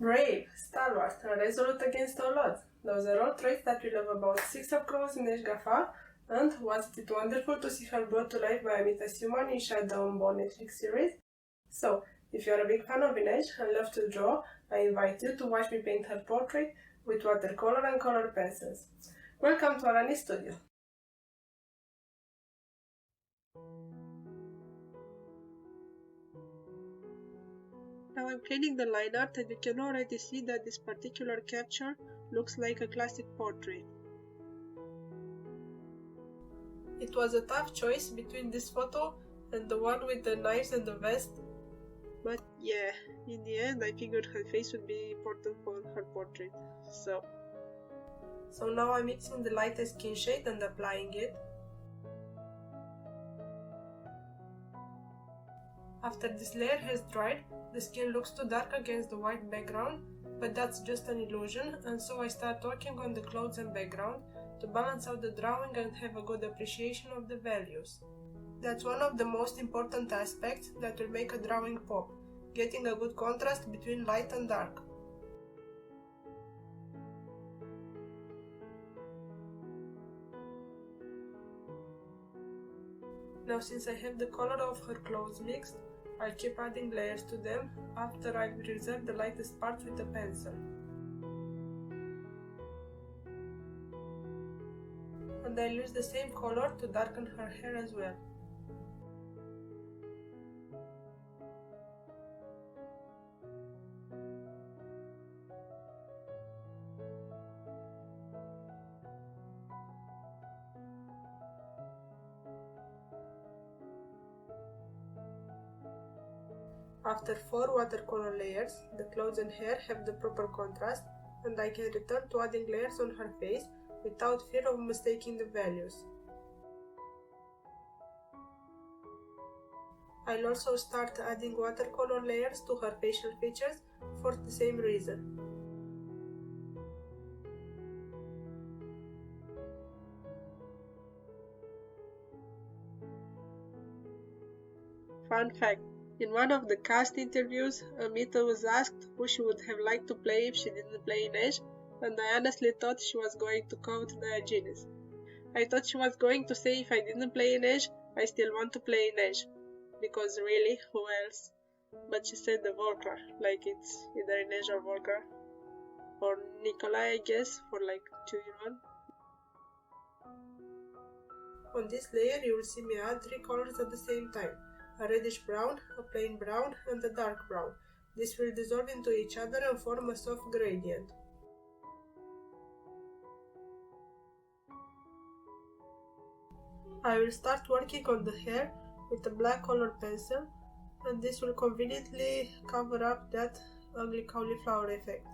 Brave, stalwart, and resolute against all odds. Those are all traits that we love about Six of Crows in Neige Gaffer, and wasn't it wonderful to see her brought to life by Amita Human in Shadow and Bone Netflix series? So, if you're a big fan of Inej and love to draw, I invite you to watch me paint her portrait with watercolor and color pencils. Welcome to Alani Studio. Now I'm cleaning the line art and you can already see that this particular capture looks like a classic portrait. It was a tough choice between this photo and the one with the knives and the vest, but yeah, in the end I figured her face would be important for her portrait. So now I'm mixing the lightest skin shade and applying it. After this layer has dried, the skin looks too dark against the white background, but that's just an illusion, and so I start working on the clothes and background to balance out the drawing and have a good appreciation of the values. That's one of the most important aspects that will make a drawing pop, getting a good contrast between light and dark. Now since I have the color of her clothes mixed, I'll keep adding layers to them after I've reserved the lightest parts with a pencil. And I'll use the same color to darken her hair as well. After 4 watercolor layers, the clothes and hair have the proper contrast, and I can return to adding layers on her face without fear of mistaking the values. I'll also start adding watercolor layers to her facial features for the same reason. Fun fact. In one of the cast interviews, Amita was asked who she would have liked to play if she didn't play Inej, and I honestly thought she was going to quote Diogenes. I thought she was going to say if I didn't play Inej, I still want to play Inej. Because really, who else? But she said the Volcar, like it's either Inej or Volcar. Or Nikolai, I guess, for like 2-in-1. On this layer you will see me add 3 colors at the same time. A reddish brown, a plain brown, and a dark brown. This will dissolve into each other and form a soft gradient. I will start working on the hair with a black colored pencil, and this will conveniently cover up that ugly cauliflower effect.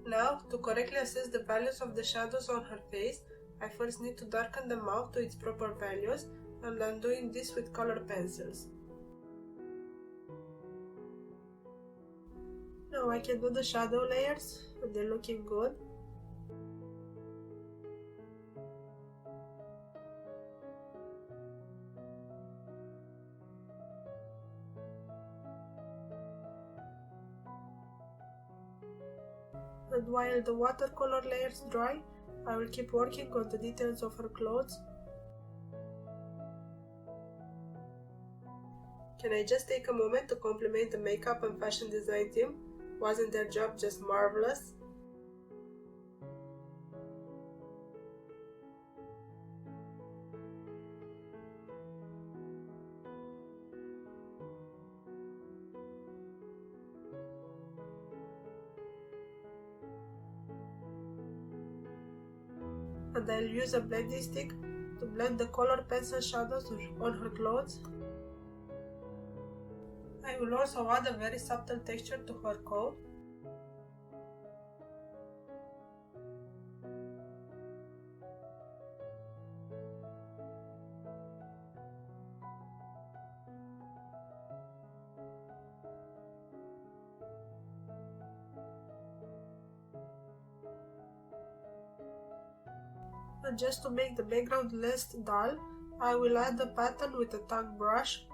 Now, to correctly assess the values of the shadows on her face, I first need to darken the mouth to its proper values, and I'm doing this with colored pencils. Now I can do the shadow layers, and they're looking good. And while the watercolor layers dry, I will keep working on the details of her clothes. Can I just take a moment to compliment the makeup and fashion design team? Wasn't their job just marvelous? And I'll use a blending stick to blend the colored pencil shadows on her clothes. I will also add a very subtle texture to her coat. And just to make the background less dull, I will add the pattern with a tongue brush.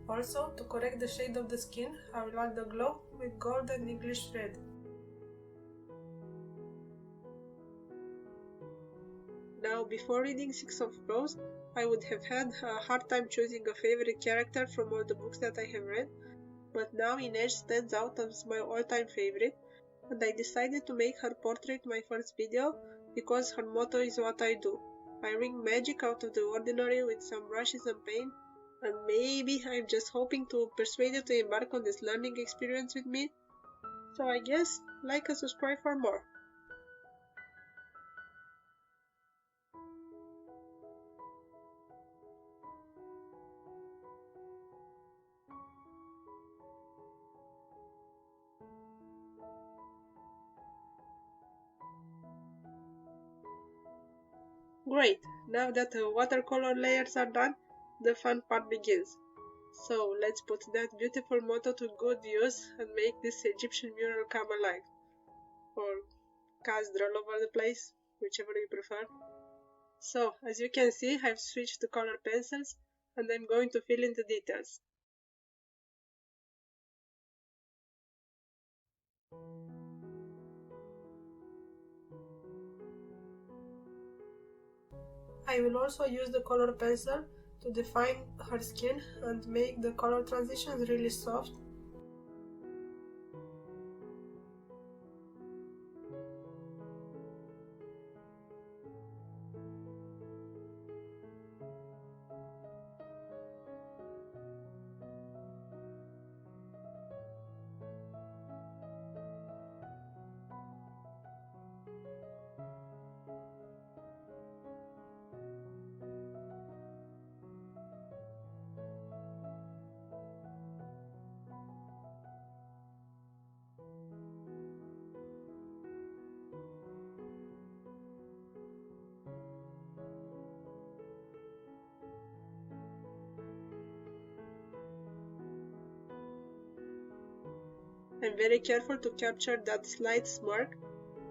Also, to correct the shade of the skin, I will add the glow with golden English thread. Now, before reading Six of Crows, I would have had a hard time choosing a favorite character from all the books that I have read, but now Inej stands out as my all-time favorite, and I decided to make her portrait my first video because her motto is what I do. I wring magic out of the ordinary with some brushes and paint, and maybe I'm just hoping to persuade you to embark on this learning experience with me. So I guess, like and subscribe for more. Great, now that the watercolor layers are done, the fun part begins. So let's put that beautiful motto to good use and make this Egyptian mural come alive. Or cast all over the place, whichever you prefer. So, as you can see, I've switched to color pencils and I'm going to fill in the details. I will also use the color pencil to define her skin and make the color transitions really soft. I'm very careful to capture that slight smirk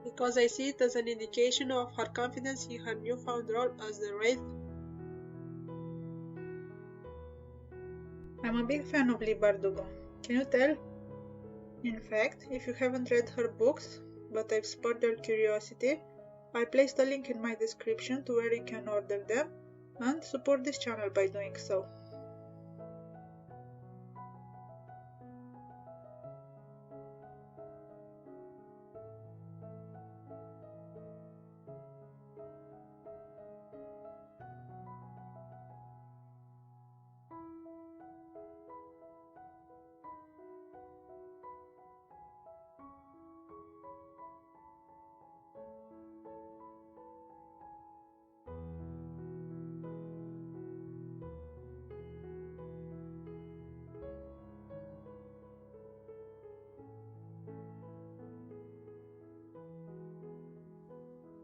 because I see it as an indication of her confidence in her newfound role as the Wraith. I'm a big fan of Leigh Bardugo. Can you tell? In fact, if you haven't read her books, but I've spurred your curiosity, I'll place the link in my description to where you can order them and support this channel by doing so.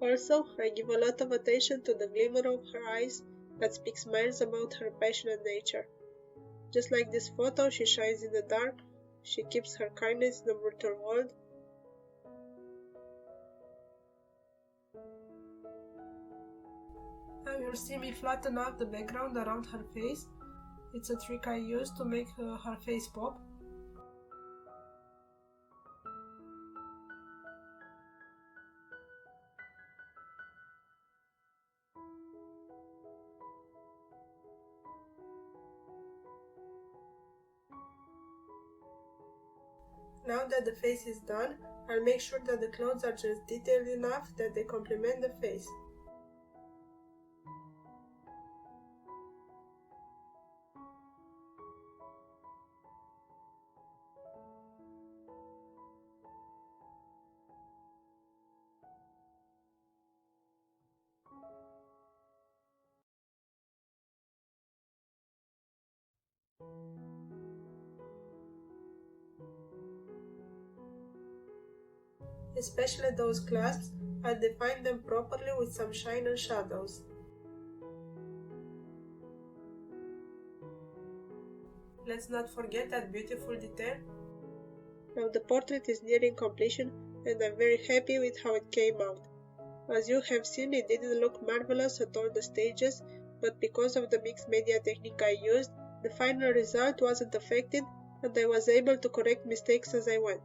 Also, I give a lot of attention to the glimmer of her eyes that speaks miles about her passionate nature. Just like this photo, she shines in the dark, she keeps her kindness in a brutal world. Now you'll see me flatten out the background around her face. It's a trick I use to make her face pop. Now that the face is done, I'll make sure that the clothes are just detailed enough that they complement the face. Especially those clasps, I'll define them properly with some shine and shadows. Let's not forget that beautiful detail. Now the portrait is nearing completion and I'm very happy with how it came out. As you have seen, it didn't look marvelous at all the stages, but because of the mixed media technique I used, the final result wasn't affected and I was able to correct mistakes as I went.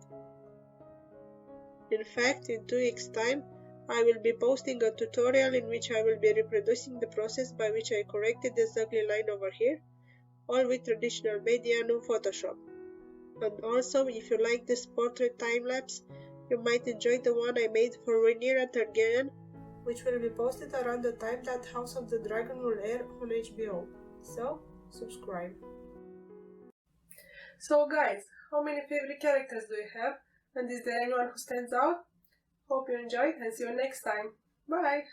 In fact, in 2 weeks' time, I will be posting a tutorial in which I will be reproducing the process by which I corrected this ugly line over here, all with traditional media and Photoshop. And also, if you like this portrait time-lapse, you might enjoy the one I made for Rhaenyra Targaryen, which will be posted around the time that House of the Dragon will air on HBO. So, subscribe. So guys, how many favorite characters do you have? And is there anyone who stands out? Hope you enjoyed and see you next time. Bye!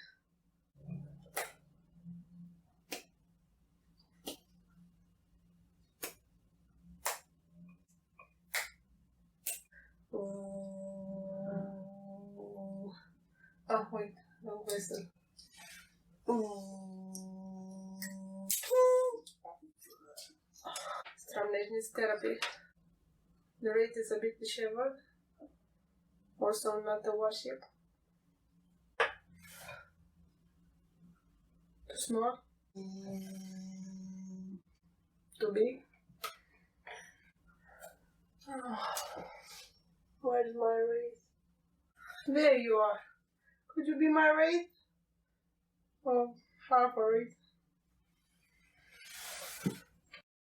Oh wait, no whistle. Stramnej needs therapy. The rate is a bit disheveled. Also not a warship. Too small. Too big. Where's my wraith? There you are. Could you be my wraith? Oh, half a wraith.